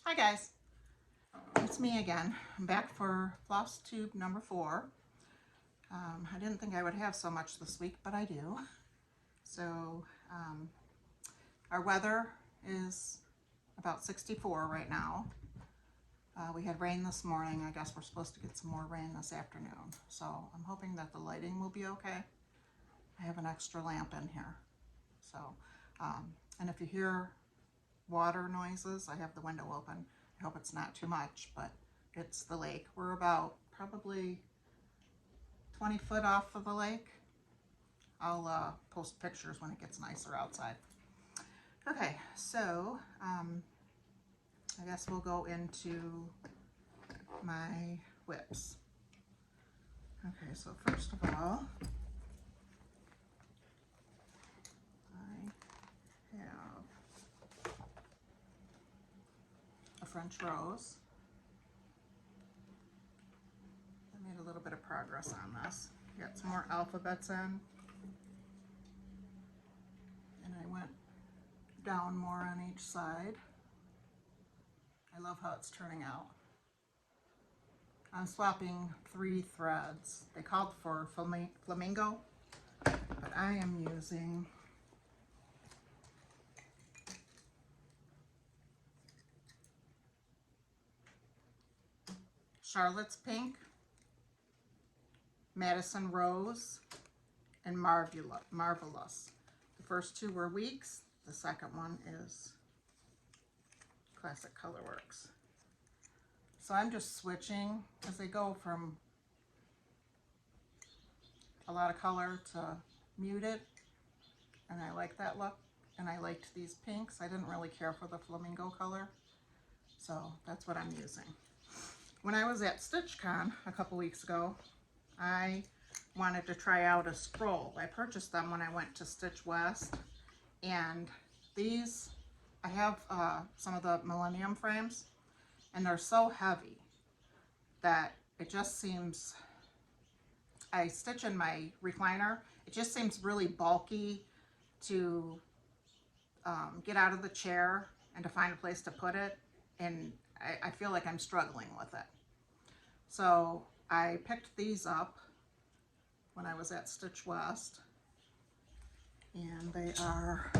Hi guys, it's me again. I'm back for FlossTube number 4. I didn't think I would have so much this week, but I do. So our weather is about 64 right now. We had rain this morning. I guess we're supposed to get some more rain this afternoon. So I'm hoping that the lighting will be okay. I have an extra lamp in here. So, and if you hear water noises, I have the window open. I hope it's not too much, but it's the lake. We're about probably 20 foot off of the lake. I'll post pictures when it gets nicer outside. Okay, so I guess we'll go into my whips. Okay, so first of all, I have a French rose. I made a little bit of progress on this. Got some more alphabets in, and I went down more on each side. I love how it's turning out. I'm swapping 3 threads. They called for flamingo, but I am using Charlotte's Pink, Madison Rose, and Marvelous. The first 2 were Weeks. The second one is Classic Colorworks. So I'm just switching as they go from a lot of color to muted, and I like that look, and I liked these pinks. I didn't really care for the flamingo color, so that's what I'm using. When I was at StitchCon a couple weeks ago, I wanted to try out a scroll. I purchased them when I went to Stitch West, and these, I have some of the Millennium frames, and they're so heavy that it just seems, I stitch in my recliner, it just seems really bulky to get out of the chair and to find a place to put it, and I feel like I'm struggling with it. So I picked these up when I was at Stitch West, and they are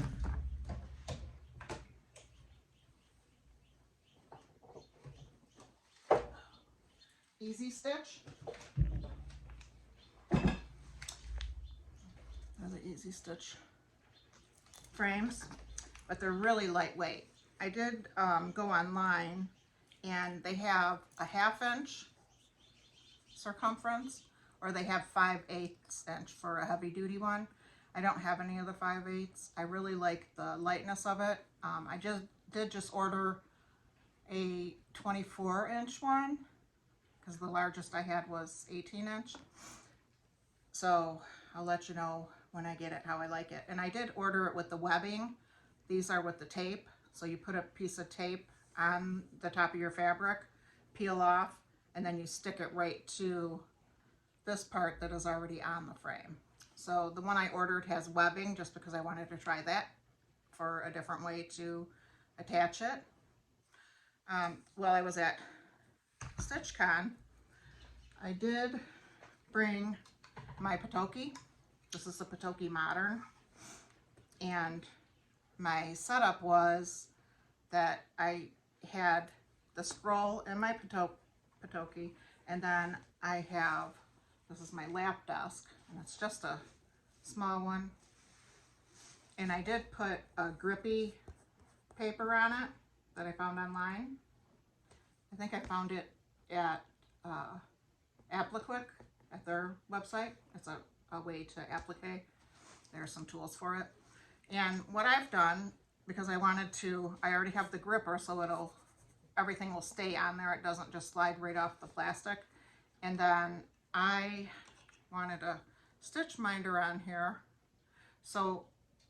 Easy Stitch. They're the Easy Stitch frames, but they're really lightweight. I did go online, and they have a 1/2 inch circumference, or they have 5/8 inch for a heavy duty one. I don't have any of the 5/8. I really like the lightness of it. I did just order a 24 inch one, because the largest I had was 18 inch. So I'll let you know when I get it how I like it. And I did order it with the webbing. These are with the tape. So you put a piece of tape on the top of your fabric, peel off, and then you stick it right to this part that is already on the frame. So the one I ordered has webbing, just because I wanted to try that for a different way to attach it. While I was at StitchCon, I did bring my Patriotic. This is the Patriotic Modern, and my setup was that I had the scroll in my Patriotic, and then I have, this is my lap desk, and it's just a small one, and I did put a grippy paper on it that I found online. I think I found it at Appliquick at their website. It's a way to applique. There are some tools for it. And what I've done, because I wanted to, I already have the gripper, so everything will stay on there. It doesn't just slide right off the plastic. And then I wanted a stitch minder on here. So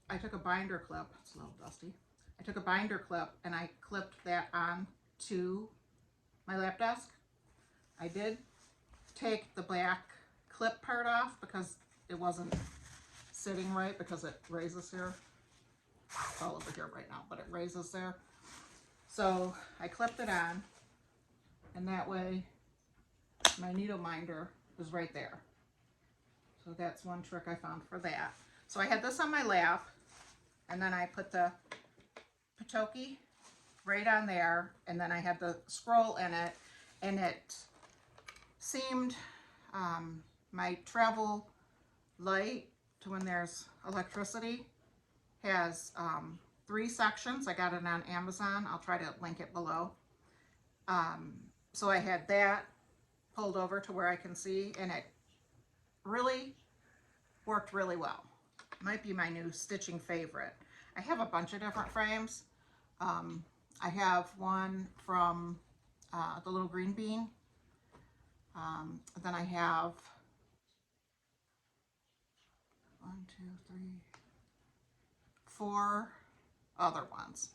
I took a binder clip, it's a little dusty. I took a binder clip and I clipped that on to my lap desk. I did take the black clip part off because it wasn't sitting right, because it raises here. It's all over here right now, but it raises there. So I clipped it on, and that way my needle minder is right there. So that's one trick I found for that. So I had this on my lap, and then I put the Patriotic right on there, and then I had the scroll in it, and it seemed my travel light to when there's electricity has 3 sections. I got it on Amazon. I'll try to link it below. So I had that pulled over to where I can see, and it really worked really well. Might be my new stitching favorite. I have a bunch of different frames. I have one from the little green bean. Then I have 4 other ones.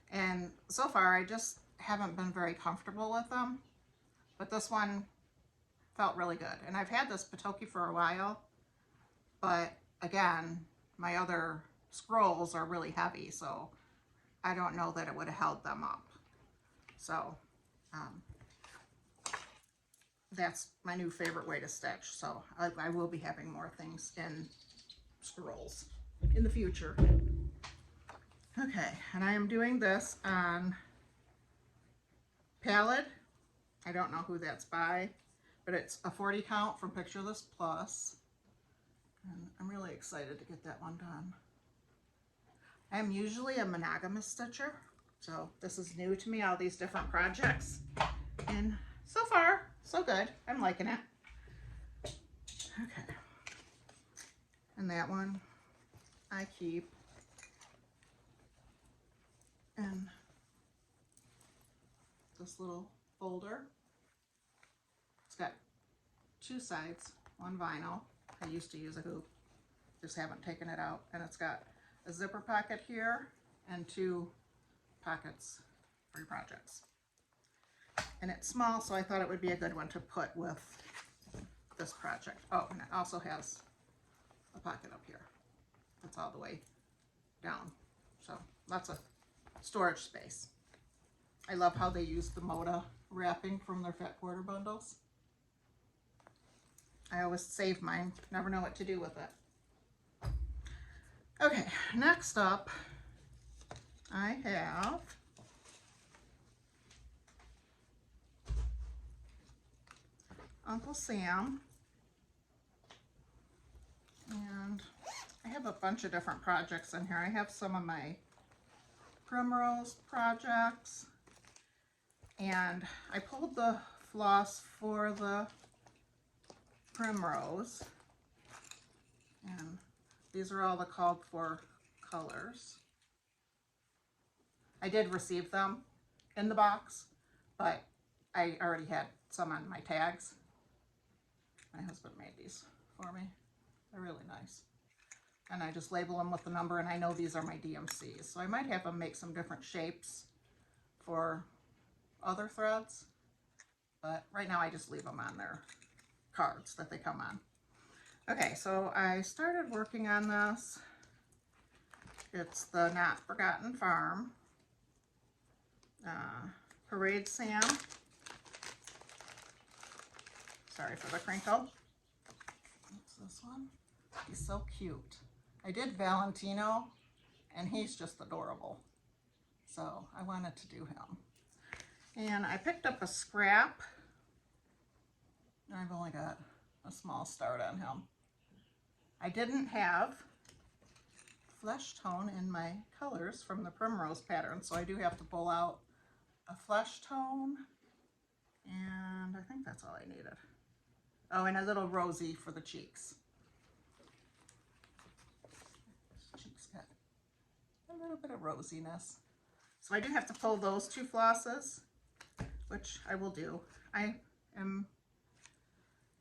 And so far I just haven't been very comfortable with them. But this one felt really good. And I've had this Patriotic for a while. But again, my other scrolls are really heavy, so I don't know that it would have held them up. So that's my new favorite way to stitch. So I will be having more things in scrolls in the future. Okay, and I am doing this on Palette. I don't know who that's by, but it's a 40 count from Picture This Plus. And I'm really excited to get that one done. I am usually a monogamous stitcher, so this is new to me, all these different projects. And so far, so good. I'm liking it. Okay. And that one I keep in this little folder. It's got 2 sides, one vinyl. I used to use a hoop, just haven't taken it out. And it's got a zipper pocket here and 2 pockets for your projects. And it's small, so I thought it would be a good one to put with this project. Oh, and it also has a pocket up here. That's all the way down. So lots of storage space. I love how they use the Moda wrapping from their Fat Quarter bundles. I always save mine, never know what to do with it. Okay, next up, I have Uncle Sam, and I have a bunch of different projects in here. I have some of my Primrose projects, and I pulled the floss for the Primrose, and these are all the called for colors. I did receive them in the box, but I already had some on my tags. My husband made these for me. They're really nice. And I just label them with the number, and I know these are my DMCs. So I might have them make some different shapes for other threads, but right now I just leave them on their cards that they come on. Okay, so I started working on this. It's the Not Forgotten Farm Parade Sam. Sorry for the crinkle. What's this one? He's so cute. I did Valentino, and he's just adorable. So I wanted to do him. And I picked up a scrap. I've only got a small start on him. I didn't have flesh tone in my colors from the Primrose pattern, so I do have to pull out a flesh tone, and I think that's all I needed. Oh, and a little rosy for the cheeks. Cheeks got a little bit of rosiness. So I do have to pull those 2 flosses, which I will do. I am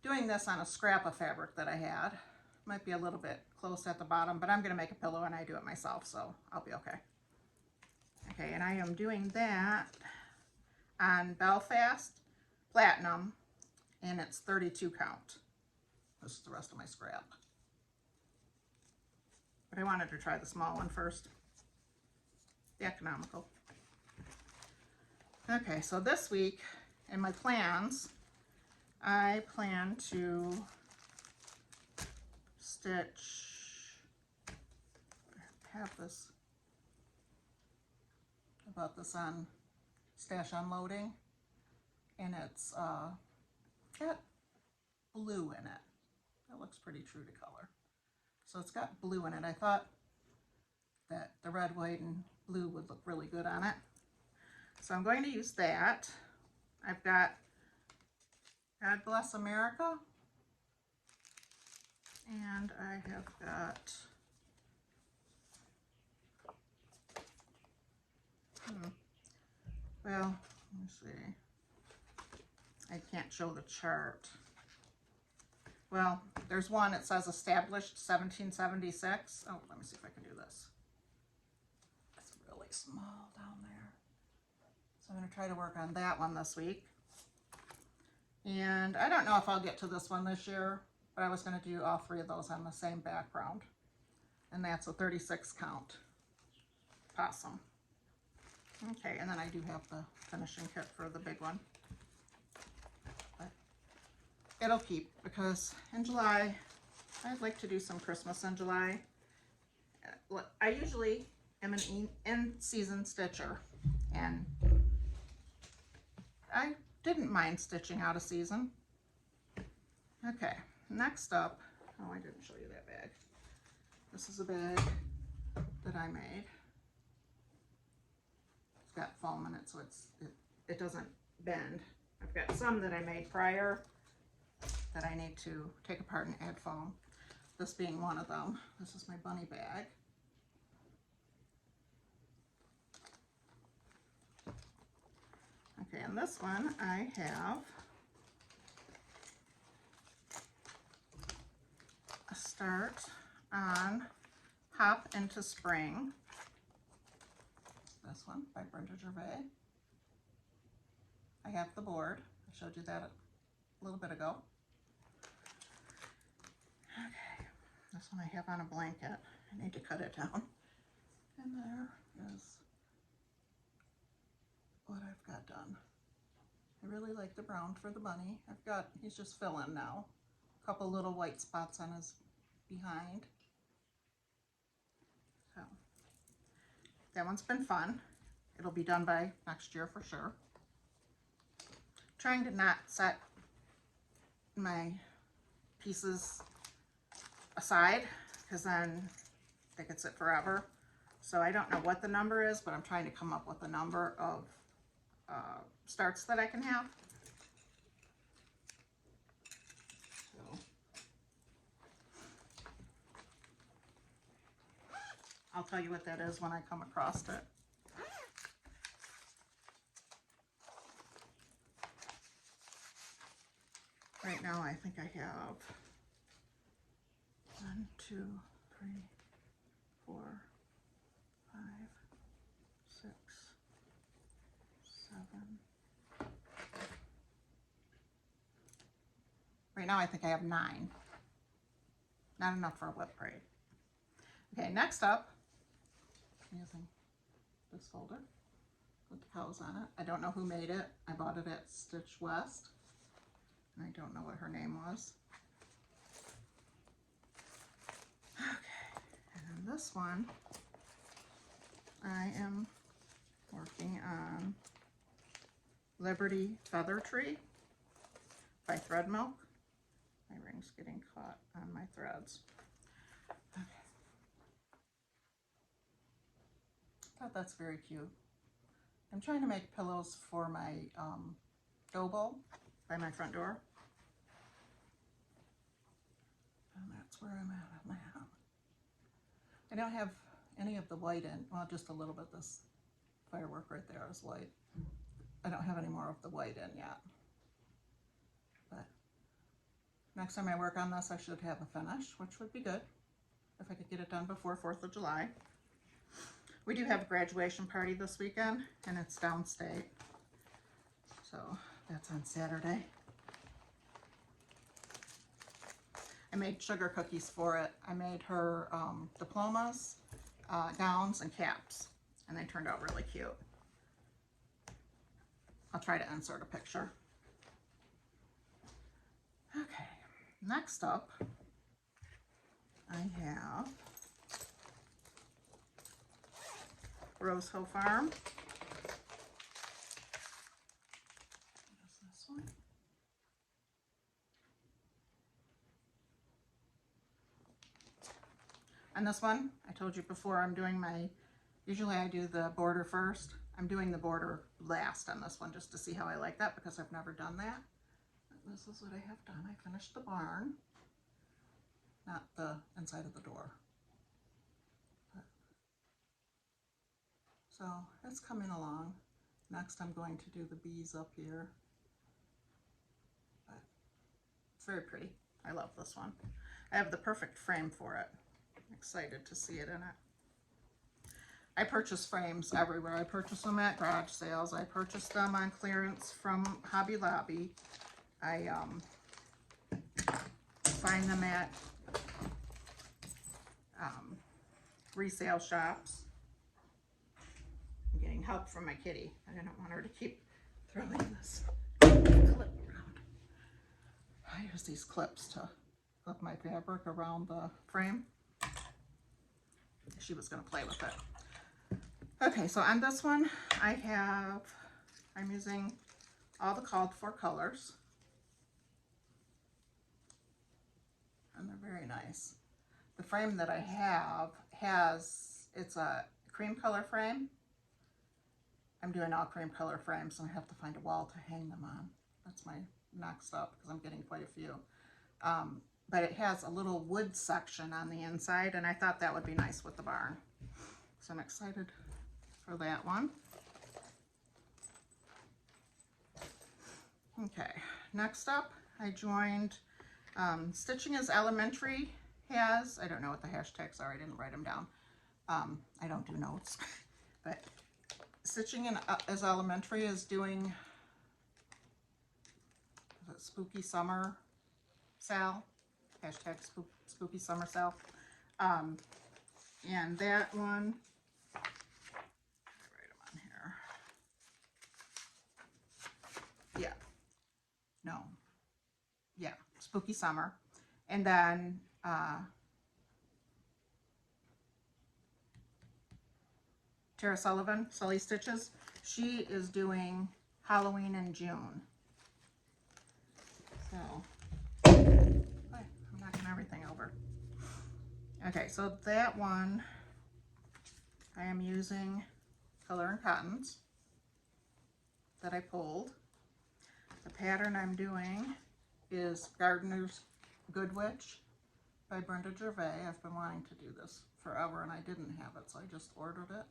doing this on a scrap of fabric that I had. Might be a little bit close at the bottom, but I'm going to make a pillow and I do it myself, so I'll be okay. Okay, and I am doing that on Belfast Platinum, and it's 32 count. This is the rest of my scrap. But I wanted to try the small one first. The economical. Okay, so this week in my plans, I plan to stitch, I have this, about this on Stash Unloading, and it's got blue in it. It looks pretty true to color. So it's got blue in it. I thought that the red, white, and blue would look really good on it. So I'm going to use that. I've got God Bless America, and I have got well, let me see. I can't show the chart. Well, there's one, it says established 1776. Oh, let me see if I can do this. It's really small down there. So I'm going to try to work on that one this week. And I don't know if I'll get to this one this year, but I was going to do all three of those on the same background. And that's a 36 count possum. Okay, and then I do have the finishing kit for the big one. But it'll keep, because in July, I'd like to do some Christmas in July. I usually am an in-season stitcher, and I didn't mind stitching out of season. Okay, next up, oh, I didn't show you that bag. This is a bag that I made. It's got foam in it, so it doesn't bend. I've got some that I made prior that I need to take apart and add foam. This being one of them. This is my bunny bag. Okay, and this one I have a start on Hop into Spring. This one by Brenda Gervais. I have the board. I showed you that a little bit ago. Okay, this one I have on a blanket. I need to cut it down. And there is what I've got done. I really like the brown for the bunny. He's just filling now. A couple little white spots on his behind. So that one's been fun. It'll be done by next year for sure. Trying to not set my pieces aside, because then they could sit forever. So I don't know what the number is, but I'm trying to come up with a number of starts that I can have. So I'll tell you what that is when I come across it. Right now I think I have 1, 2, 3, 4, 5, 6, 7. Right now I think I have 9. Not enough for a whip braid. Okay, next up, I'm using this folder with the cows on it. I don't know who made it. I bought it at Stitch West, and I don't know what her name was. Okay, and then this one, I am working on Liberty Feather Tree by Thread Milk. My ring's getting caught on my threads. Okay. I thought that's very cute. I'm trying to make pillows for my dough bowl by my front door. And that's where I'm at on that. I don't have any of the white in, well, just a little bit. This firework right there is white. I don't have any more of the white in yet. But next time I work on this, I should have a finish, which would be good if I could get it done before 4th of July. We do have a graduation party this weekend, and it's downstate. So that's on Saturday. I made sugar cookies for it. I made her diplomas, gowns, and caps, and they turned out really cute. try to insert a picture. Okay, next up, I have Rose Hill Farm. This one. And this one, I told you before, I'm doing my, usually I do the border first. I'm doing the border last on this one just to see how I like that because I've never done that. And this is what I have done. I finished the barn, not the inside of the door. So it's coming along. Next I'm going to do the bees up here. But it's very pretty. I love this one. I have the perfect frame for it. I'm excited to see it in it. I purchase frames everywhere. I purchase them at garage sales. I purchase them on clearance from Hobby Lobby. I find them at resale shops. I'm getting help from my kitty. I didn't want her to keep throwing this clip around. I use these clips to clip my fabric around the frame. She was going to play with it. Okay, so on this one, I'm using all the called for colors. And they're very nice. The frame that I have it's a cream color frame. I'm doing all cream color frames, and I have to find a wall to hang them on. That's my next up, because I'm getting quite a few. But it has a little wood section on the inside, and I thought that would be nice with the barn. So I'm excited for that one. Okay, next up, I joined Stitching is Elementary has, I don't know what the hashtags are, I didn't write them down. I don't do notes, but Stitching is Elementary is doing Spooky Summer Sale, hashtag Spooky Summer Sale. And that one, write them on here. Yeah, no, yeah, Spooky Summer. And then Tara Sullivan, Sully Stitches, she is doing Halloween in June. So, I'm knocking everything over. Okay, so that one, I am using Color and Cottons that I pulled. The pattern I'm doing is Gardener's Good Witch by Brenda Gervais. I've been wanting to do this forever and I didn't have it, so I just ordered it.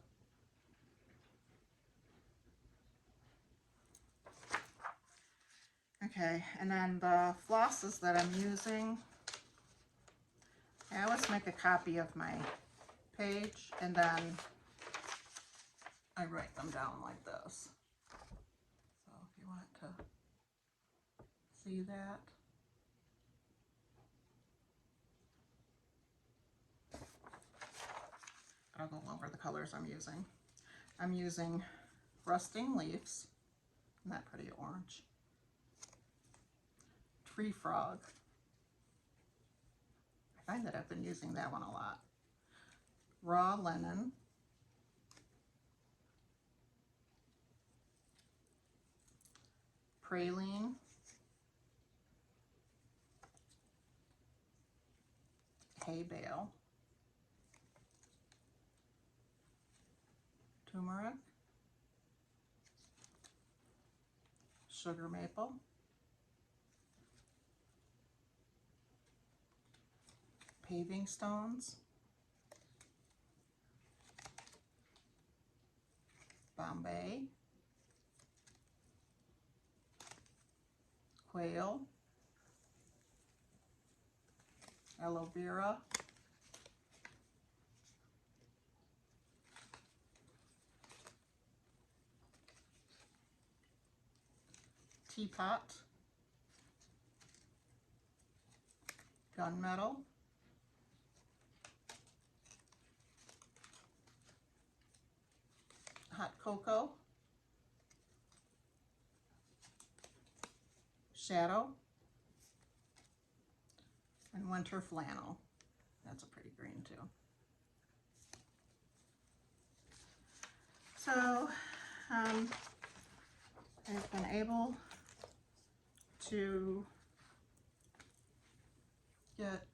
Okay, and then the flosses that I'm using, I always make a copy of my page and then I write them down like this. So if you want to see that. I'll go over the colors I'm using. I'm using Rusting Leaves, isn't that pretty orange? Tree Frog. I find that I've been using that one a lot. Raw Linen. Praline. Hay Bale. Turmeric. Sugar Maple. Paving Stones. Bombay. Quail. Aloe Vera. Teapot. Gunmetal. Hot Cocoa. Shadow. And Winter Flannel. That's a pretty green too. So I've been able to get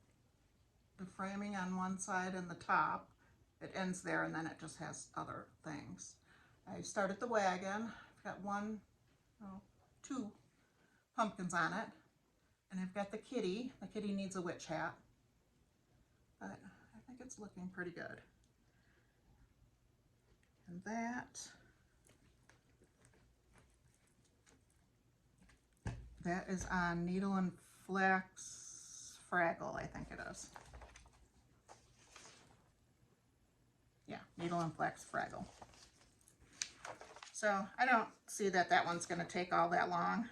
the framing on one side and the top. It ends there and then it just has other things. I started the wagon. I've got two pumpkins on it. And I've got the kitty. The kitty needs a witch hat. But I think it's looking pretty good. And that is on Needle and Flax Fraggle, I think it is. Yeah, Needle and Flax Fraggle. So I don't see that one's going to take all that long.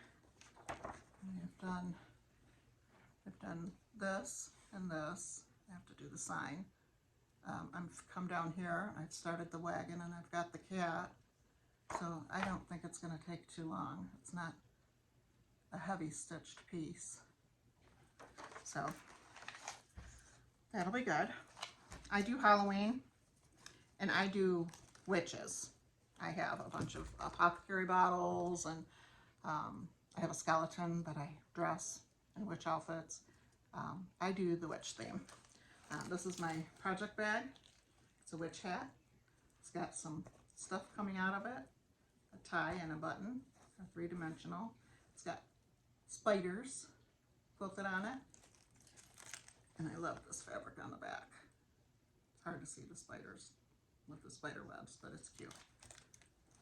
I've done this and this. I have to do the sign. I've come down here, I've started the wagon, and I've got the cat. So I don't think it's going to take too long. It's not a heavy stitched piece. So that'll be good. I do Halloween and I do witches. I have a bunch of apothecary bottles, and I have a skeleton that I dress in witch outfits. I do the witch theme. This is my project bag. It's a witch hat. It's got some stuff coming out of it, a tie and a button, a 3-dimensional. It's got spiders quilted on it, and I love this fabric on the back. It's hard to see the spiders with the spider webs, but it's cute.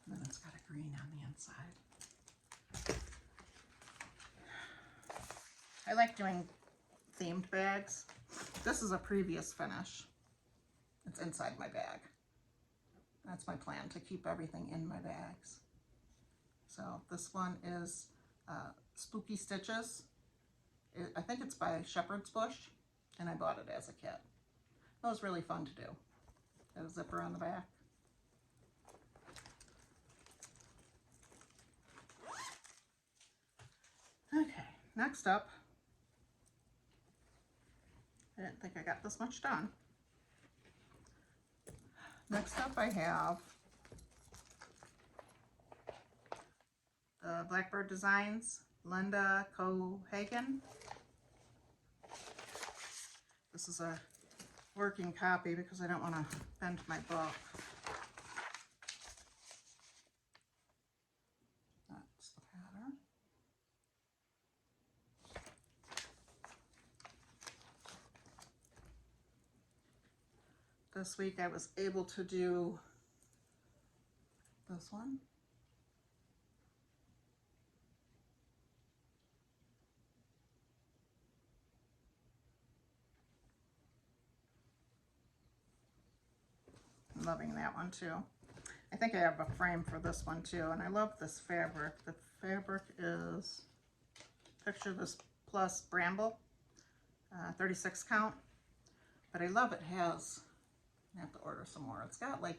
And then it's got a green on the inside. I like doing themed bags. This is a previous finish. It's inside my bag. That's my plan, to keep everything in my bags. So this one is Spooky Stitches. I think it's by Shepherd's Bush, and I bought it as a kit. That was really fun to do. Got a zipper on the back. Okay, next up, I didn't think I got this much done. Next up I have the Blackbird Designs, Linda Cohagen. This is a working copy because I don't want to bend my book. That's the pattern. This week I was able to do this one. I'm loving that one too. I think I have a frame for this one too, and I love this fabric. The fabric is, picture this plus bramble, 36 count, but I love it has, I have to order some more. It's got like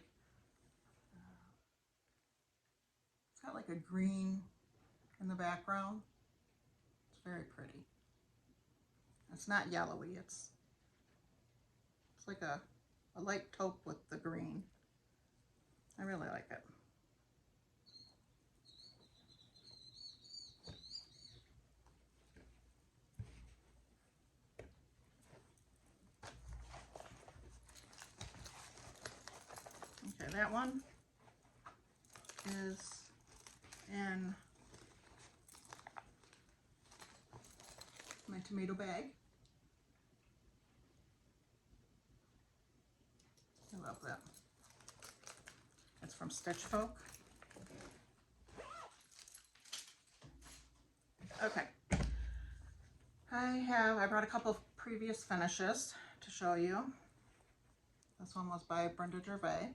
a green in the background. It's very pretty. It's not yellowy. It's like a light taupe with the green. I really like it. Okay, that one is in my tomato bag. I love that. It's from Stitch Folk. Okay. I brought a couple of previous finishes to show you. This one was by Brenda Gervais.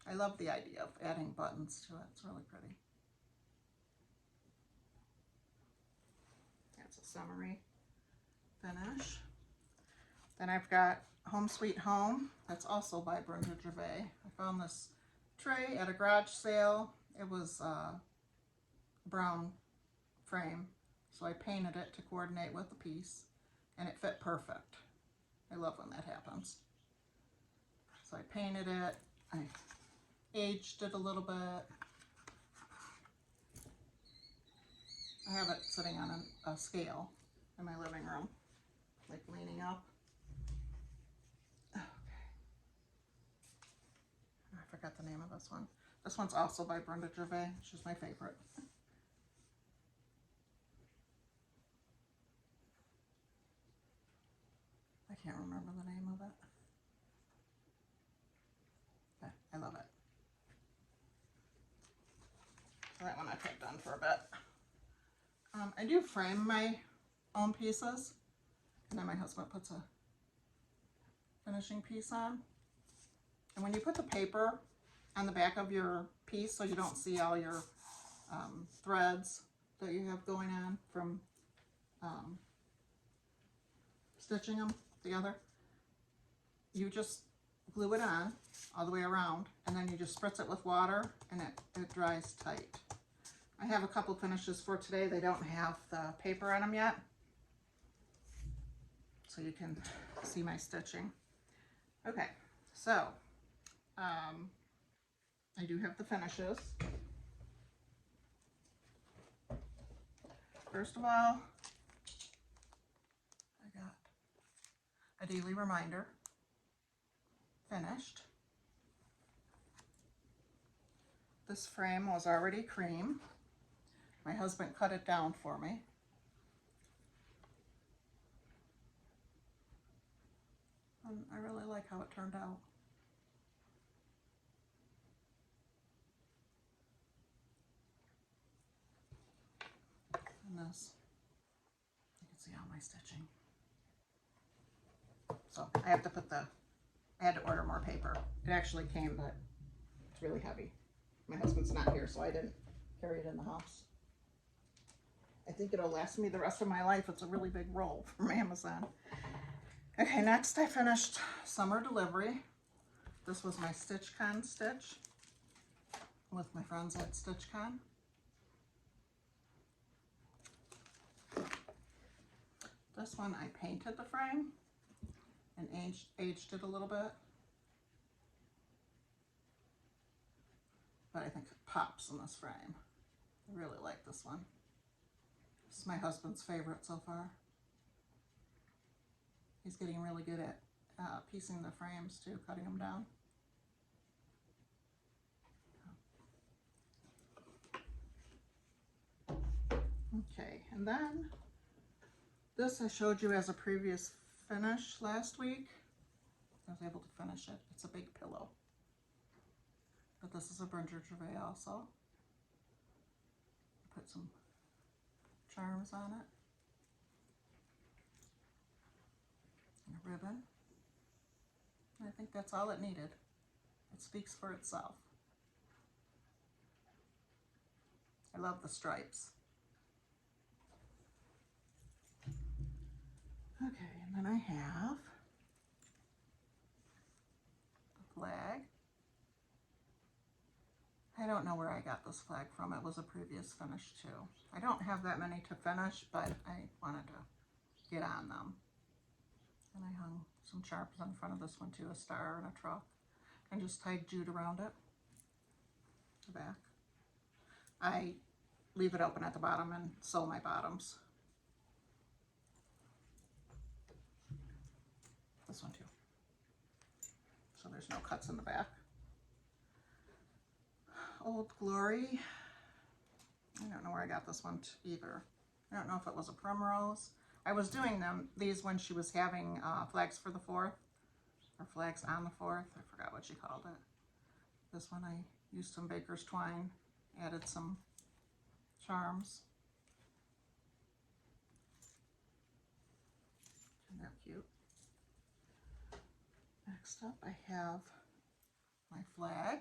I love the idea of adding buttons to it. It's really pretty. That's a summery finish. Then I've got Home Sweet Home. That's also by Brenda Gervais. I found this tray at a garage sale. It was brown frame, so I painted it to coordinate with the piece, and it fit perfect. I love when that happens. So I painted it, I aged it a little bit. I have it sitting on a scale in my living room, like leaning up. Okay. I forgot the name of this one. This one's also by Brenda Gervais. She's my favorite. I can't remember the name of it. Okay, I love it. So that one I kept on for a bit. I do frame my own pieces, and then my husband puts a finishing piece on. And when you put the paper on the back of your piece so you don't see all your threads that you have going on from stitching them together, you just glue it on all the way around, and then you just spritz it with water, and it dries tight. I have a couple finishes for today. They don't have the paper on them yet, so you can see my stitching. Okay, so I do have the finishes. First of all, I got a daily reminder, finished. This frame was already cream. My husband cut it down for me. And I really like how it turned out. And this, you can see all my stitching. So I have to put I had to order more paper. It actually came, but it's really heavy. My husband's not here, so I didn't carry it in the house. I think it'll last me the rest of my life. It's a really big roll from Amazon. Okay, next I finished Summer Delivery. This was my StitchCon stitch with my friends at StitchCon. This one I painted the frame and aged it a little bit. But I think it pops in this frame. I really like this one. This is my husband's favorite so far. He's getting really good at piecing the frames too, cutting them down. Okay, and then this I showed you as a previous finish last week. I was able to finish it. It's a big pillow. But this is a Brenda Gervais also. Put some charms on it. And a ribbon. And I think that's all it needed. It speaks for itself. I love the stripes. Okay, and then I have a flag. I don't know where I got this flag from. It was a previous finish too. I don't have that many to finish, but I wanted to get on them. And I hung some charms on front of this one too, a star and a truck, and just tied jute around it, the back. I leave it open at the bottom and sew my bottoms. This one too. So there's no cuts in the back. Old Glory. I don't know where I got this one either. I don't know if it was a primrose. I was doing these when she was having flags for the 4th, or flags on the 4th. I forgot what she called it. This one I used some baker's twine, added some charms. Isn't that cute? Next up I have my flag.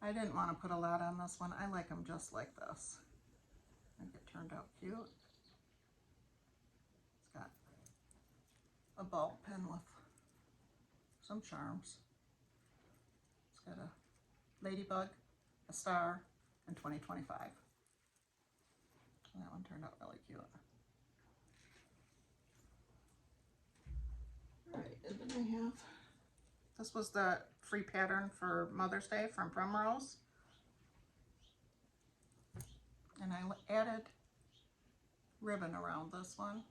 I didn't want to put a lot on this one. I like them just like this. I think it turned out cute. It's got a ball pin with some charms. It's got a ladybug, a star, and 2025. That one turned out really cute. Alright, and then I have, this was the free pattern for Mother's Day from Primrose. And I added ribbon around this one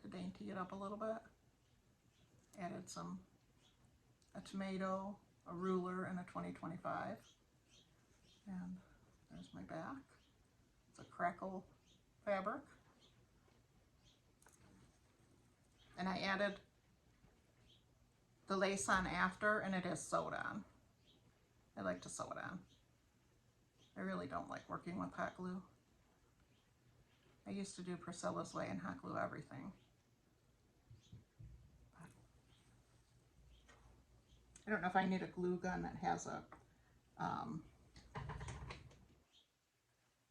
to dainty it up a little bit. Added a tomato, a ruler, and a 2025. And there's my back. It's a crackle fabric. And I added the lace on after, and it is sewed on. I like to sew it on. I really don't like working with hot glue. I used to do Priscilla's Way and hot glue everything. I don't know if I need a glue gun that has a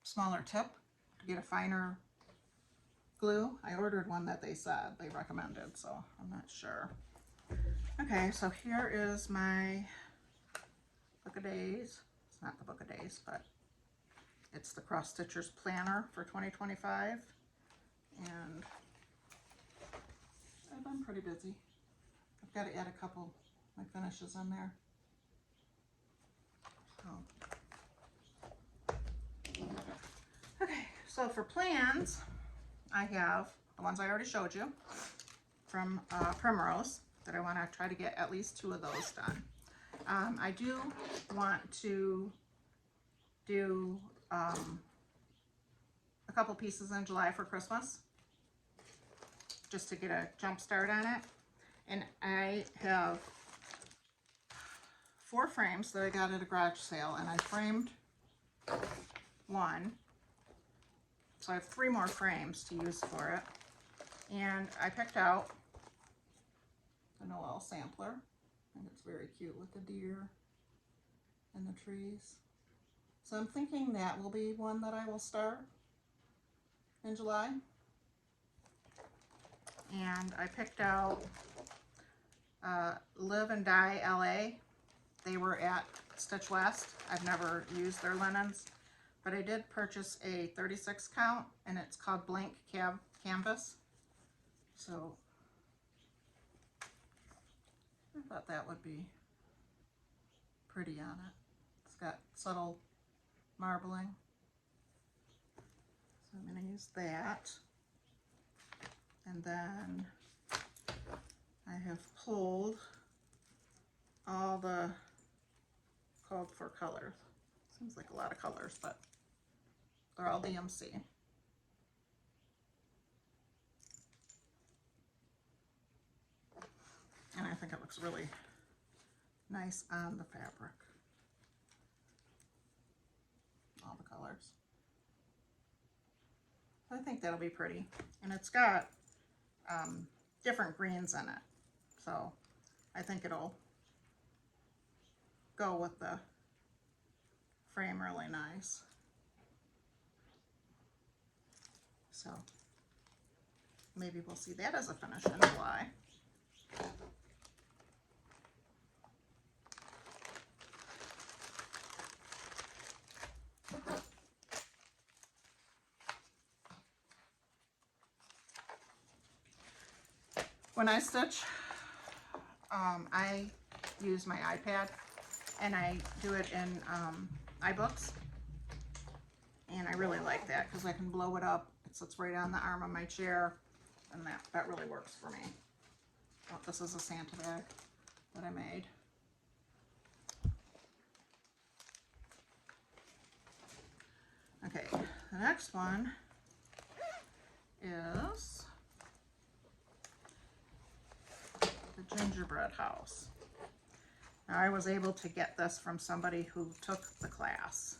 smaller tip to get a finer glue. I ordered one that they said they recommended, so I'm not sure. Okay, so here is my Book of Days. It's not the Book of Days, but it's the Cross Stitchers Planner for 2025. And I've been pretty busy. I've got to add a couple my finishes in there. Okay, so for plans, I have the ones I already showed you from Primrose that I want to try to get at least 2 of those done. I do want to do a couple pieces in July for Christmas, just to get a jump start on it. And I have 4 frames that I got at a garage sale, and I framed 1. So I have 3 more frames to use for it. And I picked out the Noel sampler. I think it's very cute with the deer and the trees. So I'm thinking that will be one that I will start in July. And I picked out Live and Die LA. They were at Stitch West. I've never used their linens, but I did purchase a 36 count, and it's called Blank Canvas. So I thought that would be pretty on it. It's got subtle marbling. So I'm going to use that. And then I have pulled all the called for colors. Seems like a lot of colors, but they're all DMC. And I think it looks really nice on the fabric. All the colors. I think that'll be pretty. And it's got different greens in it. So I think it'll go with the frame really nice. So maybe we'll see that as a finish in July. When I stitch, I use my iPad, and I do it in iBooks, and I really like that because I can blow it up. It sits right on the arm of my chair, and that really works for me. Oh, this is a Santa bag that I made. Okay, the next one is the gingerbread house. Now, I was able to get this from somebody who took the class.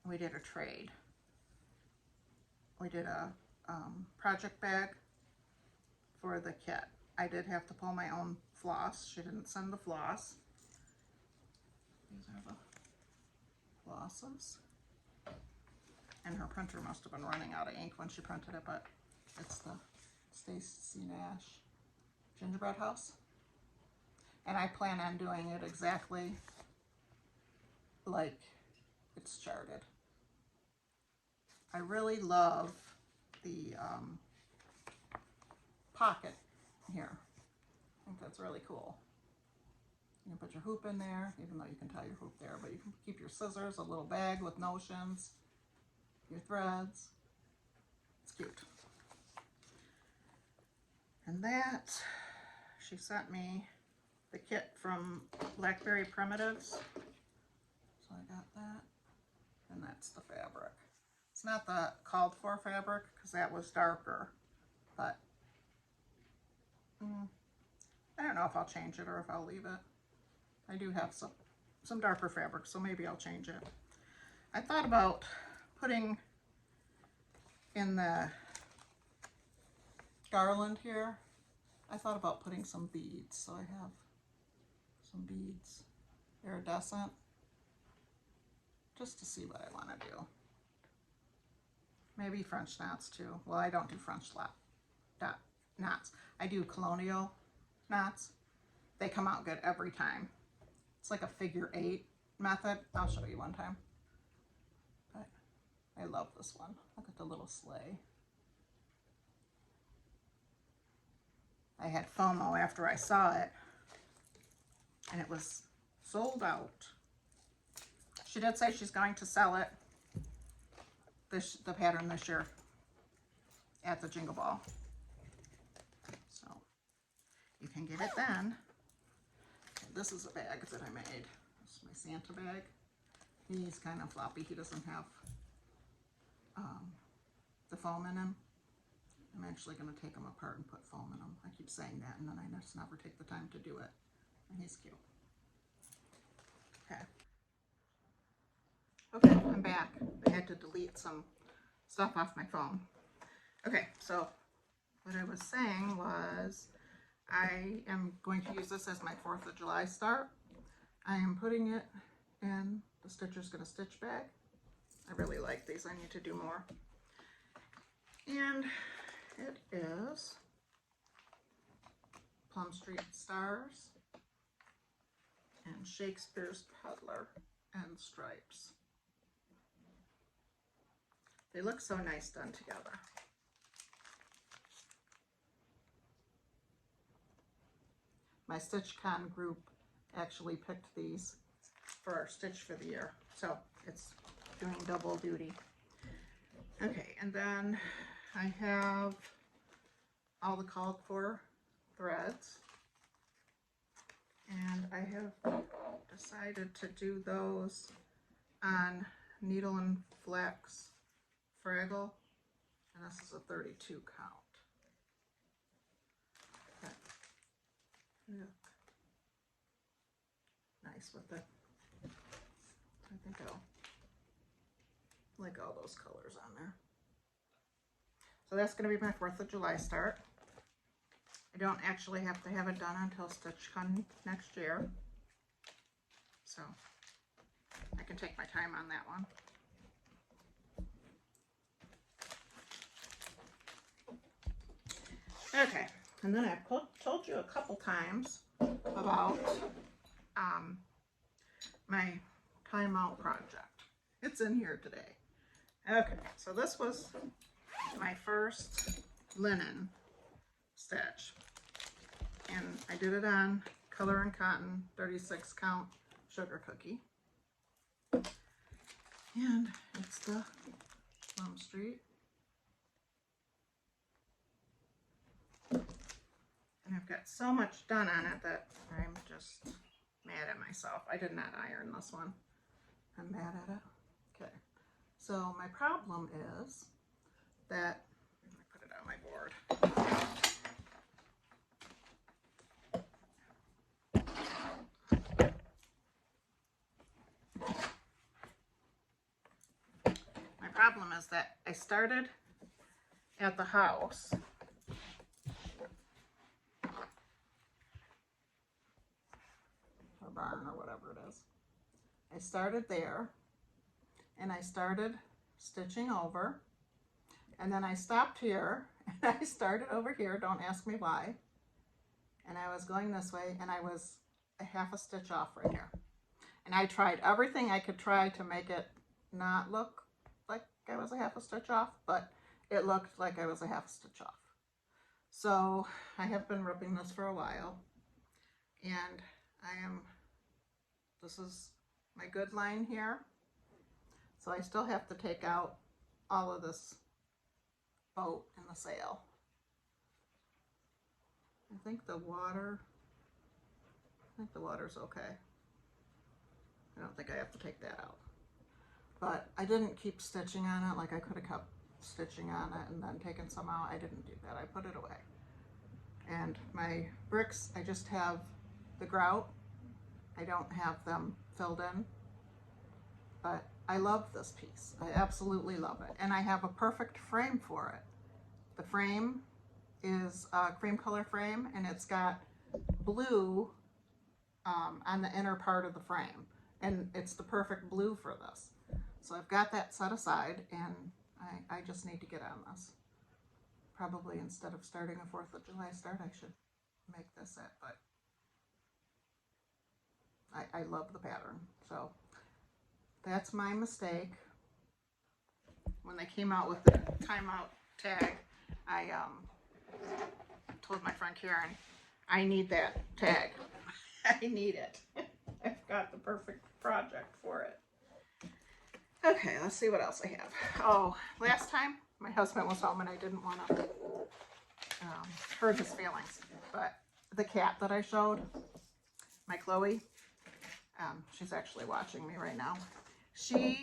We did a trade. We did a project bag for the kit. I did have to pull my own floss. She didn't send the floss. These are the flosses. And her printer must have been running out of ink when she printed it, but it's the Stacy Nash gingerbread house. And I plan on doing it exactly like it's charted. I really love the pocket here. I think that's really cool. You can put your hoop in there, even though you can tie your hoop there, but you can keep your scissors, a little bag with notions, your threads. It's cute. And that, she sent me the kit from Blackberry Primitives. So I got that. And that's the fabric. It's not the called for fabric because that was darker, but I don't know if I'll change it or if I'll leave it. I do have some darker fabric, so maybe I'll change it. I thought about putting in the garland here, I thought about putting some beads. So I have some beads, iridescent, just to see what I want to do. Maybe French knots too. Well, I don't do French knots. I do colonial knots. They come out good every time. It's like a figure 8 method. I'll show you one time. But I love this one. Look at the little sleigh. I had FOMO after I saw it, and it was sold out. She did say she's going to sell it, the pattern this year, at the Jingle Ball. So you can get it then. This is a bag that I made. This is my Santa bag. He's kind of floppy. He doesn't have the foam in him. I'm actually going to take him apart and put foam in him. I keep saying that, and then I just never take the time to do it. And he's cute. Okay. Okay, I'm back. I had to delete some stuff off my phone. Okay, so what I was saying was I am going to use this as my 4th of July start. I am putting it in the Stitcher's Gonna Stitch bag. I really like these. I need to do more. And it is Plum Street Stars and Shakespeare's Peddler and Stripes. They look so nice done together. My StitchCon group actually picked these for our stitch for the year, so it's doing double duty. Okay, and then I have all the called for threads, and I have decided to do those on Needle and Flax Fraggle, and this is a 32 count. Okay. Look. Nice with it. I think I'll like all those colors on there. So that's going to be my 4th of July start. I don't actually have to have it done until StitchCon next year. So I can take my time on that one. Okay, and then I've told you a couple times about my timeout project. It's in here today. Okay, so this was my first linen stitch, and I did it on Color and Cotton 36 count sugar cookie, and it's the Plum Street. And I've got so much done on it that I'm just mad at myself. I did not iron this one. I'm mad at it. Okay. So my problem is that, I put it on my board. My problem is that I started at the house barn or whatever it is. I started there and I started stitching over, and then I stopped here and I started over here, don't ask me why, and I was going this way and I was a half a stitch off right here, and I tried everything I could try to make it not look like I was a half a stitch off, but it looked like I was a half a stitch off. So I have been ripping this for a while, and this is my good line here. So I still have to take out all of this boat in the sail. I think the water's okay. I don't think I have to take that out. But I didn't keep stitching on it. Like, I could have kept stitching on it and then taken some out. I didn't do that. I put it away. And my bricks, I just have the grout. I don't have them filled in. But I love this piece. I absolutely love it. And I have a perfect frame for it. The frame is a cream color frame, and it's got blue on the inner part of the frame. And it's the perfect blue for this. So I've got that set aside, and I just need to get on this. Probably instead of starting a 4th of July start, I should make this it, but I love the pattern. So that's my mistake. When they came out with the timeout tag, I told my friend Karen, I need that tag. I need it. I've got the perfect project for it. Okay, let's see what else I have. Oh, last time my husband was home and I didn't want to hurt his feelings, but the cat that I showed, my Chloe, she's actually watching me right now. He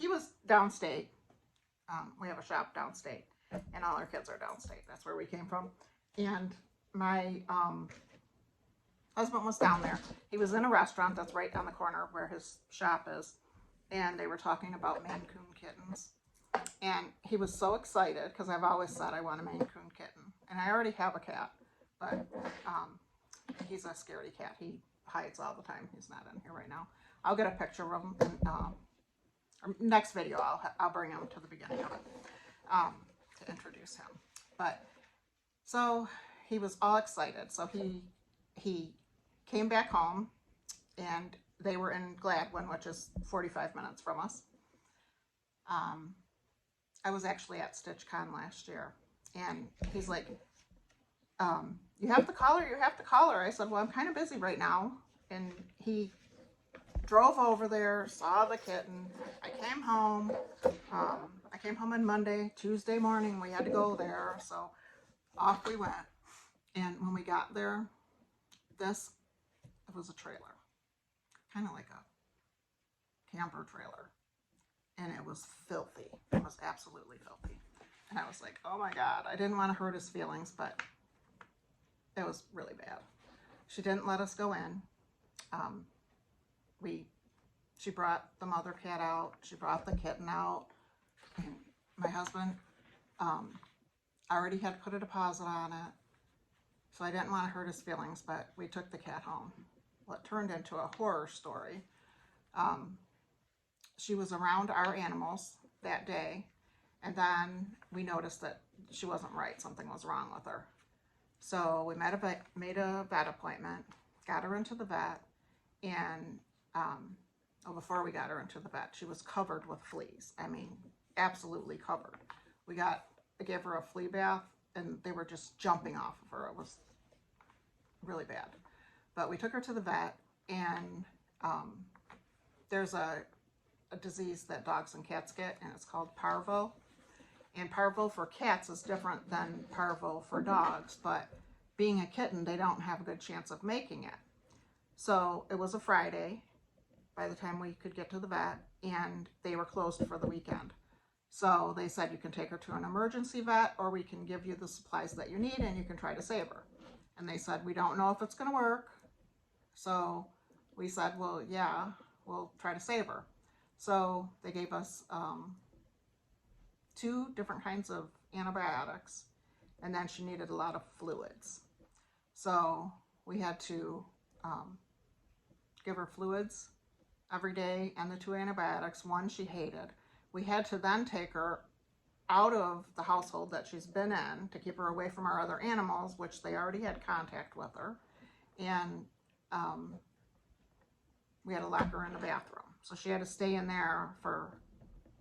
was downstate. We have a shop downstate, and all our kids are downstate. That's where we came from. And my husband was down there. He was in a restaurant that's right down the corner where his shop is, and they were talking about Maine Coon kittens. And he was so excited, because I've always said I want a Maine Coon kitten. And I already have a cat, but he's a scaredy cat. He hides all the time. He's not in here right now. I'll get a picture of him, and next video I'll bring him to the beginning of it to introduce him. But so he was all excited. So he came back home, and they were in Gladwin, which is 45 minutes from us. I was actually at StitchCon last year, and he's like, you have to call her, you have to call her. I said, well, I'm kind of busy right now. And he drove over there, saw the kitten. I came home. I came home on Monday. Tuesday morning, we had to go there. So off we went. And when we got there, it was a trailer, kind of like a camper trailer. And it was filthy. It was absolutely filthy. And I was like, oh my God, I didn't want to hurt his feelings, but it was really bad. She didn't let us go in. She brought the mother cat out. She brought the kitten out. And my husband already had put a deposit on it. So I didn't want to hurt his feelings, but we took the cat home. Well, it turned into a horror story. She was around our animals that day, and then we noticed that she wasn't right. Something was wrong with her. So we made a vet appointment, got her into the vet, and before we got her into the vet, she was covered with fleas. I mean, absolutely covered. I gave her a flea bath, and they were just jumping off of her. It was really bad. But we took her to the vet, and there's a disease that dogs and cats get, and it's called parvo. And parvo for cats is different than parvo for dogs, but being a kitten, they don't have a good chance of making it. So it was a Friday by the time we could get to the vet, and they were closed for the weekend. So they said, you can take her to an emergency vet, or we can give you the supplies that you need and you can try to save her. And they said, we don't know if it's going to work. So we said, well, yeah, we'll try to save her. So they gave us 2 different kinds of antibiotics, and then she needed a lot of fluids. So we had to give her fluids every day and the 2 antibiotics. One she hated. We had to then take her out of the household that she's been in to keep her away from our other animals, which they already had contact with her. And we had to lock her in the bathroom. So she had to stay in there for,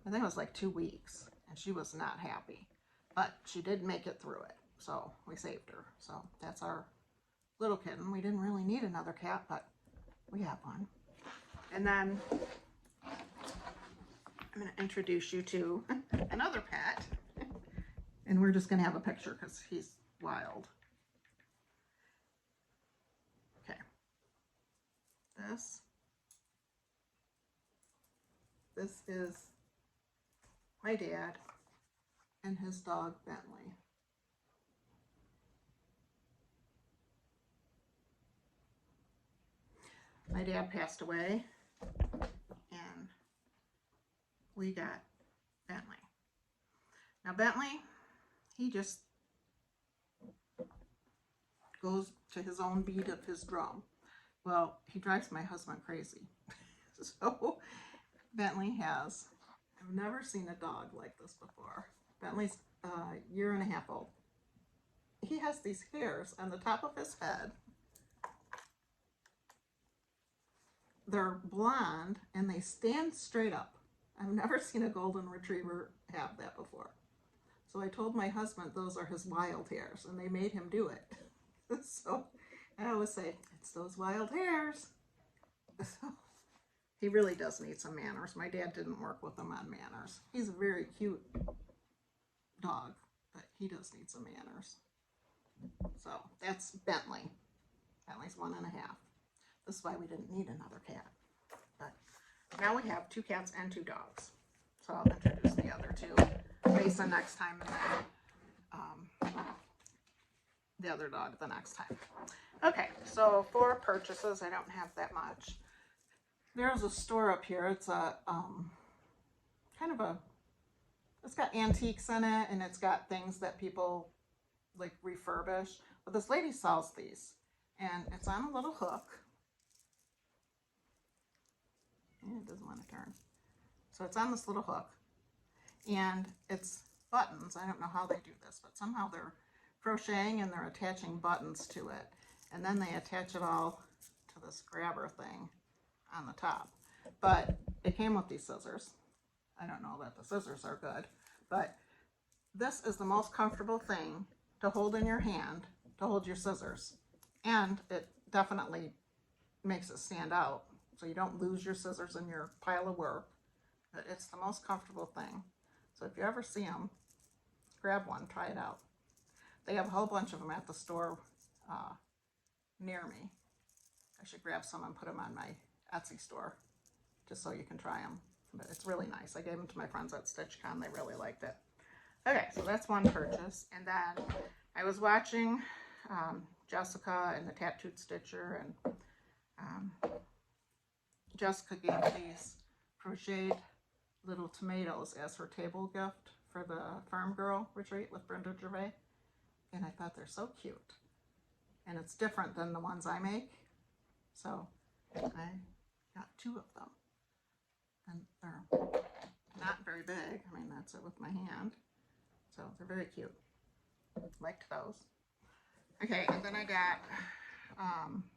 I think it was like 2 weeks, and she was not happy. But she did make it through it, so we saved her. So that's our little kitten. We didn't really need another cat, but we have one. And then I'm going to introduce you to another pet. And we're just going to have a picture because he's wild. Okay. This is my dad and his dog, Bentley. My dad passed away, and we got Bentley. Now Bentley, he just goes to his own beat of his drum. Well, he drives my husband crazy. So Bentley has, I've never seen a dog like this before. Bentley's a 1.5 years old. He has these hairs on the top of his head. They're blonde and they stand straight up. I've never seen a golden retriever have that before. So I told my husband those are his wild hairs, and they made him do it. So I always say, it's those wild hairs. So he really does need some manners. My dad didn't work with him on manners. He's a very cute dog, but he does need some manners. So that's Bentley. Bentley's 1.5. This is why we didn't need another cat. But now we have 2 cats and 2 dogs. So I'll introduce the other 2 Mason next time, and then the other dog the next time. Okay, so for purchases, I don't have that much. There's a store up here. It's a kind of a, it's got antiques in it, and it's got things that people like refurbish. But this lady sells these, and it's on a little hook. And it doesn't want to turn. So it's on this little hook, and it's buttons. I don't know how they do this, but somehow they're crocheting and they're attaching buttons to it, and then they attach it all to this grabber thing on the top. But it came with these scissors. I don't know that the scissors are good, but this is the most comfortable thing to hold in your hand, to hold your scissors, and it definitely makes it stand out so you don't lose your scissors in your pile of work. But it's the most comfortable thing. So if you ever see them, grab one, try it out. They have a whole bunch of them at the store near me. I should grab some and put them on my Etsy store just so you can try them. But it's really nice. I gave them to my friends at StitchCon. They really liked it. Okay, so that's one purchase. And then I was watching Jessica and the Tattooed Stitcher, and Jessica gave these crocheted little tomatoes as her table gift for the Farm Girl retreat with Brenda Gervais. And I thought they're so cute. And it's different than the ones I make. So I got 2 of them. And they're not very big. I mean, that's it with my hand. So they're very cute. Liked those. Okay, and then I got,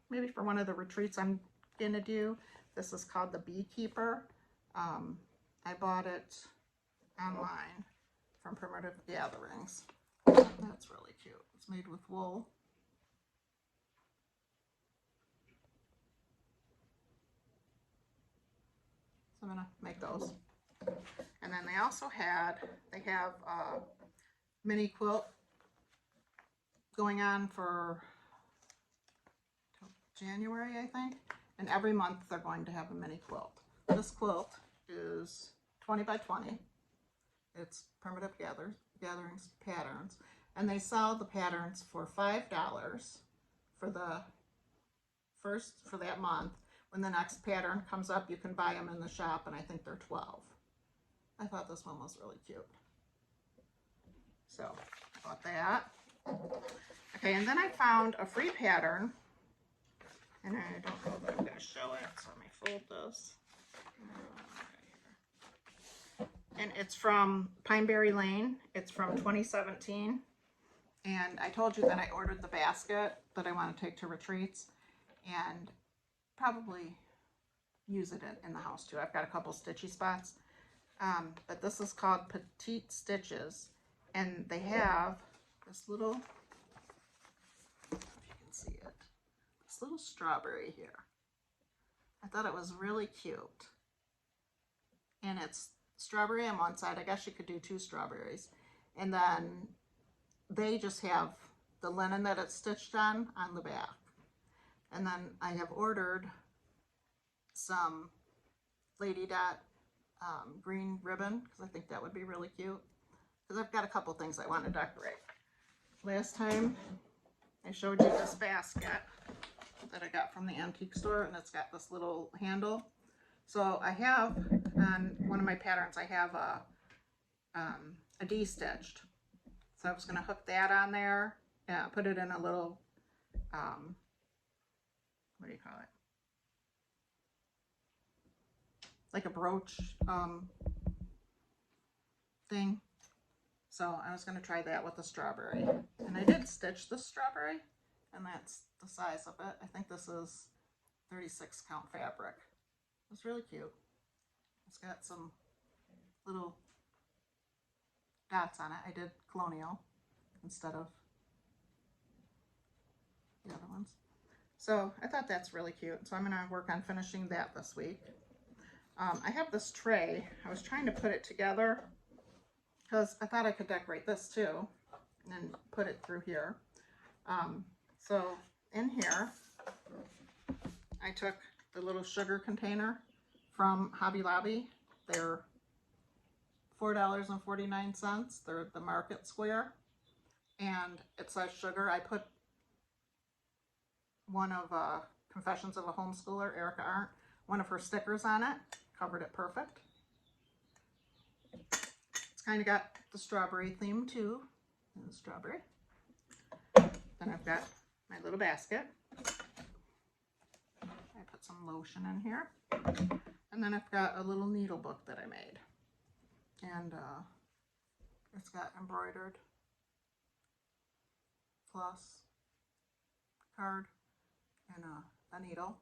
maybe for one of the retreats I'm going to do, this is called the Beekeeper. I bought it online from Primitive Gatherings. That's really cute. It's made with wool. So I'm gonna make those. And then they also have a mini quilt going on for January, I think. And every month they're going to have a mini quilt. This quilt is 20 by 20. It's Primitive Gatherings patterns, and they sell the patterns for $5 for that month. When the next pattern comes up, you can buy them in the shop, and I think they're $12. I thought this one was really cute, so I bought that. Okay, and then I found a free pattern, and I don't know if I'm going to show it, so let me fold this. And it's from Pineberry Lane. It's from 2017. And I told you that I ordered the basket that I want to take to retreats. And probably use it in the house too. I've got a couple stitchy spots. But this is called Petite Stitches, and they have this little, if you can see it, this little strawberry here. I thought it was really cute. And it's strawberry on one side. I guess you could do 2 strawberries. And then they just have the linen that it's stitched on the back. And then I have ordered some Lady Dot green ribbon, because I think that would be really cute. Because I've got a couple things I want to decorate. Last time I showed you this basket that I got from the antique store, and it's got this little handle. So I have, on one of my patterns, I have a D-stitched. So I was going to hook that on there, put it in a little, what do you call it? Like a brooch thing. So I was going to try that with the strawberry. And I did stitch the strawberry, and that's the size of it. I think this is 36 count fabric. It's really cute. It's got some little dots on it. I did colonial instead of the other ones. So I thought that's really cute. So I'm going to work on finishing that this week. I have this tray. I was trying to put it together because I thought I could decorate this too and put it through here. So in here, I took the little sugar container from Hobby Lobby. They're $4.49. They're the Market Square. And it says sugar. I put one of Confessions of a Homeschooler, Erica Arndt, one of her stickers on it. Covered it perfect. It's kind of got the strawberry theme too. And the strawberry. Then I've got my little basket. I put some lotion in here. And then I've got a little needle book that I made. And it's got embroidered floss card and a needle.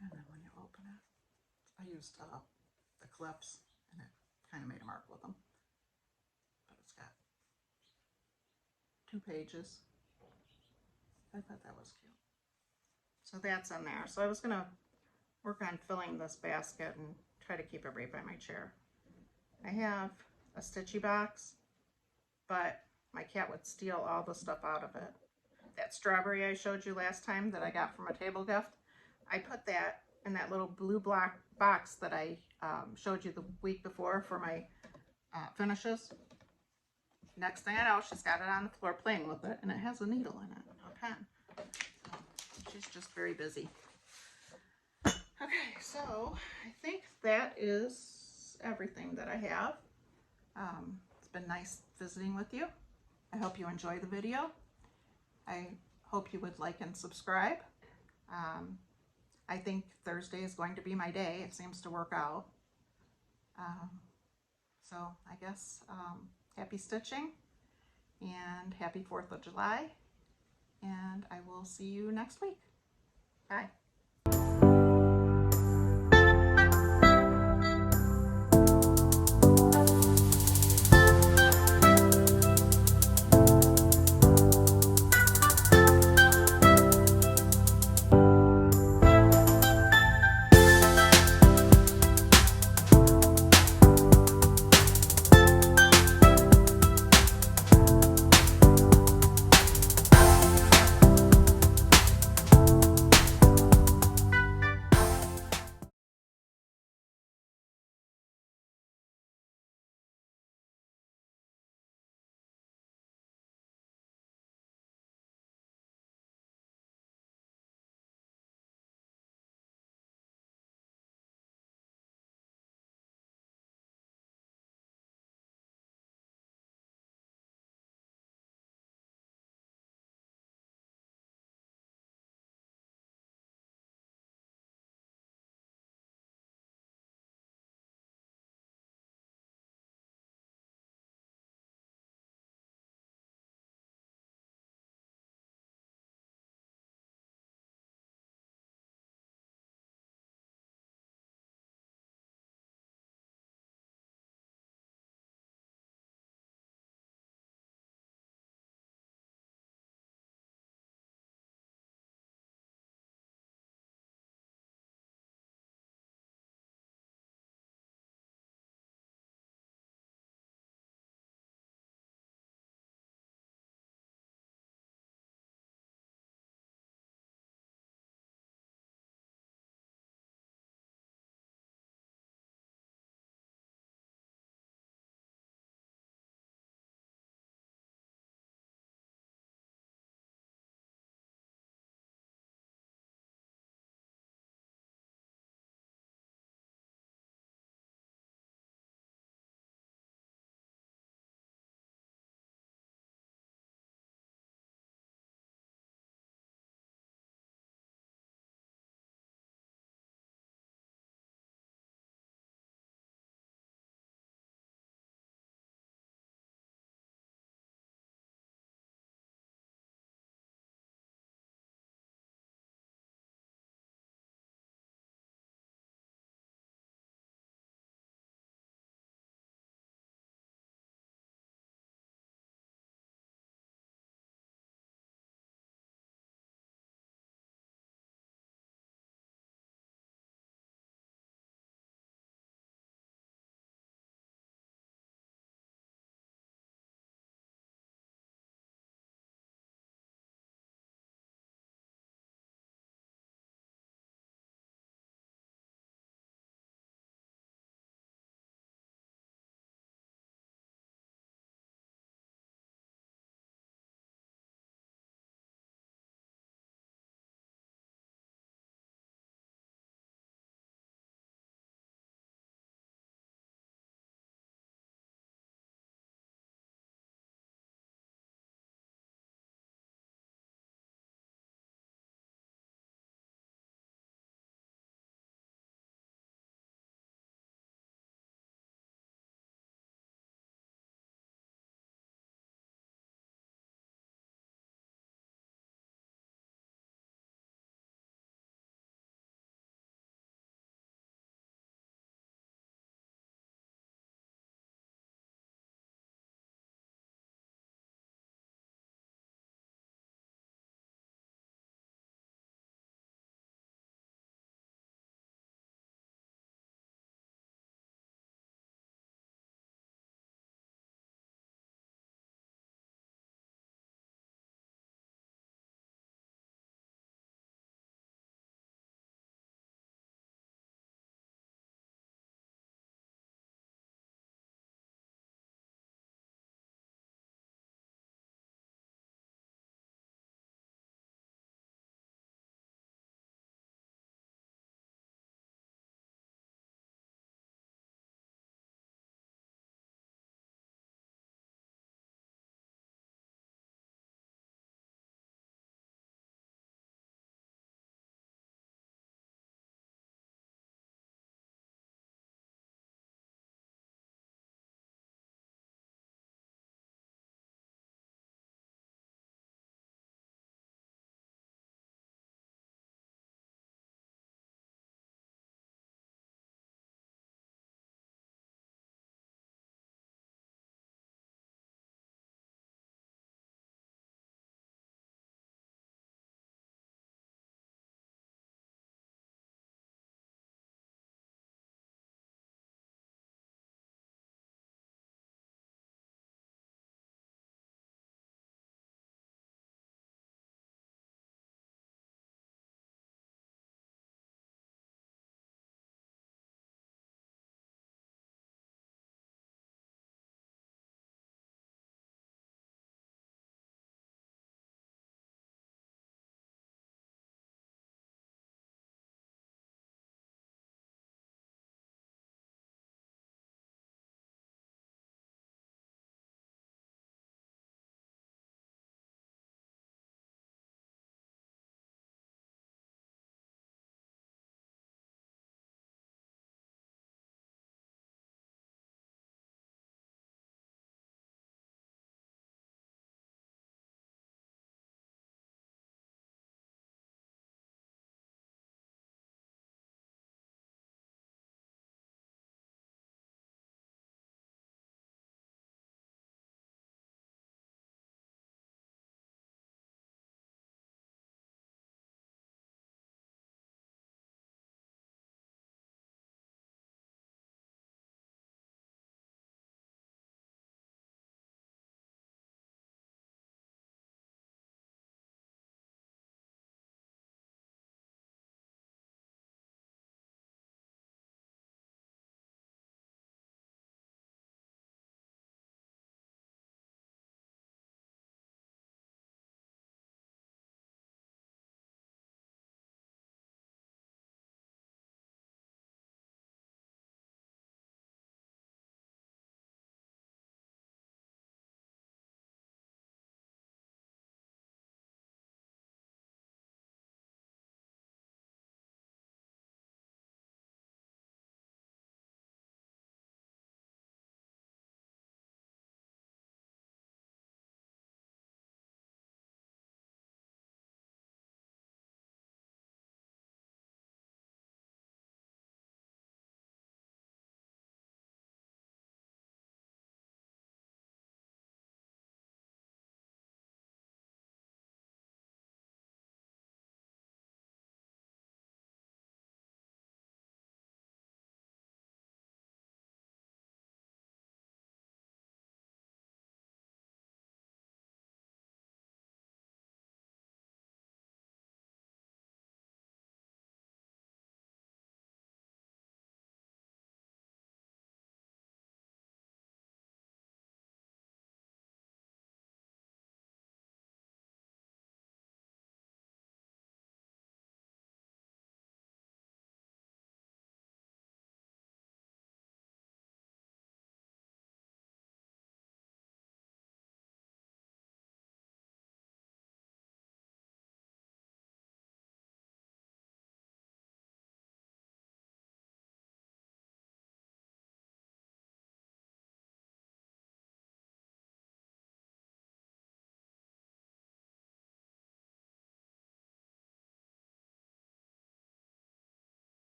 And then when you open it, I used the clips, and it kind of made a mark with them. But it's got 2 pages. I thought that was cute. So that's in there. So I was going to work on filling this basket and try to keep it right by my chair. I have a stitchy box, but my cat would steal all the stuff out of it. That strawberry I showed you last time that I got from a table gift, I put that in that little blue black box that I showed you the week before for my finishes. Next thing I know, she's got it on the floor playing with it, and it has a needle in it, a pen. She's just very busy. Okay, so I think that is everything that I have. It's been nice visiting with you. I hope you enjoy the video. I hope you would like and subscribe. I think Thursday is going to be my day. It seems to work out. So I guess happy stitching and happy 4th of July. And I will see you next week. Bye.